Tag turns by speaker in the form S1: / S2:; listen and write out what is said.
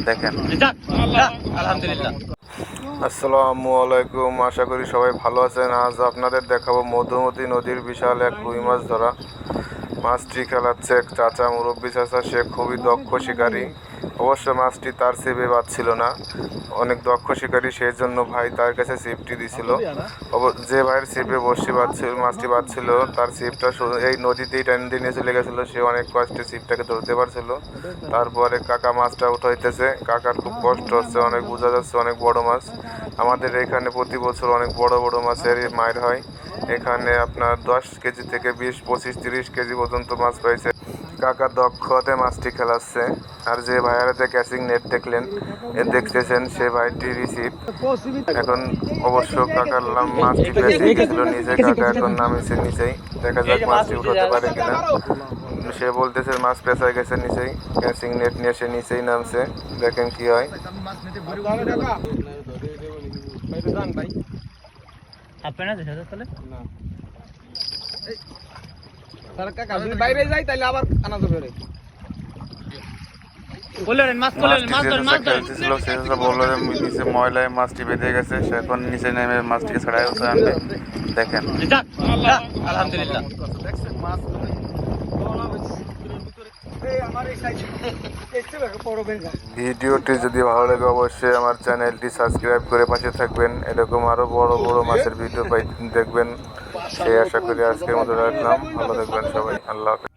S1: দেখেন।
S2: আলহামদুলিল্লাহ।
S1: আসসালামু আলাইকুম, আশা করি সবাই ভালো আছেন। আজ আপনাদের দেখাবো মধুমতি নদীর বিশাল এক রুই মাছ ধরা। মাছটি খেলাচ্ছে এক চাচা, মুরব্বী চাচা। সে খুবই দক্ষ শিকারী। অবশ্য মাছটি তার ছিপে বাঁধছিল না, অনেক দক্ষ শিকারী, সেই জন্য ভাই তার কাছে ছিপটি দিছিল। যে ভাইয়ের ছিপে বসে বাঁধছিল, মাছটি বাঁধছিল, তার ছিপটা এই নদীতেই টান দিয়ে নিয়ে চলে গেছিল। সে অনেক কষ্টে ছিপটাকে ধরতে পারছিল। তারপরে কাকা মাছটা উঠাইতেছে। কাকার খুব কষ্ট হচ্ছে, অনেক বোঝা যাচ্ছে অনেক বড় মাছ। আমাদের এখানে প্রতি বছর অনেক বড় বড় মাছের মার হয়। এখানে আপনার 10 কেজি থেকে 20, 25, 30 কেজি পর্যন্ত মাছ পাইছে। কাকা দক্ষ হাতে মাছটি খেলাচ্ছে। আর যে ভাইয়ারাতে ক্যাচিং নেট দেখতেছেন, সে ভাইটি রিসিভ। এখন অবশ্য কাকার মাছটি পেঁচে গেছিল নিচে। কাকা এখন নামেছে নিচেই, দেখা যাক মাছটি উঠাতে পারে কিনা। সে বলতেছে মাছ পেঁচায় গেছে নিচেই, ক্যাচিং নেট নিয়ে সে নিচেই নামছে। দেখেন কি হয়।
S3: বাইরে যাই তাহলে আবার আনা যাবে।
S1: খেলতেছিল, সে বললো যে নিচে ময়লায় মাছটি বেঁধে গেছে। সে এখন নিচে নেমে মাছটিকে ছাড়াই উঠে আনবে। দেখেন।
S2: আলহামদুলিল্লাহ।
S1: ভিডিওটি যদি ভালো লাগে অবশ্যই আমার চ্যানেলটি সাবস্ক্রাইব করে পাশে থাকবেন। এরকম আরো বড় বড় মাছের ভিডিও দেখবেন সেই আশা করি আজকের মতো রাখলাম। ভালো থাকবেন সবাই। আল্লাহ হাফেজ।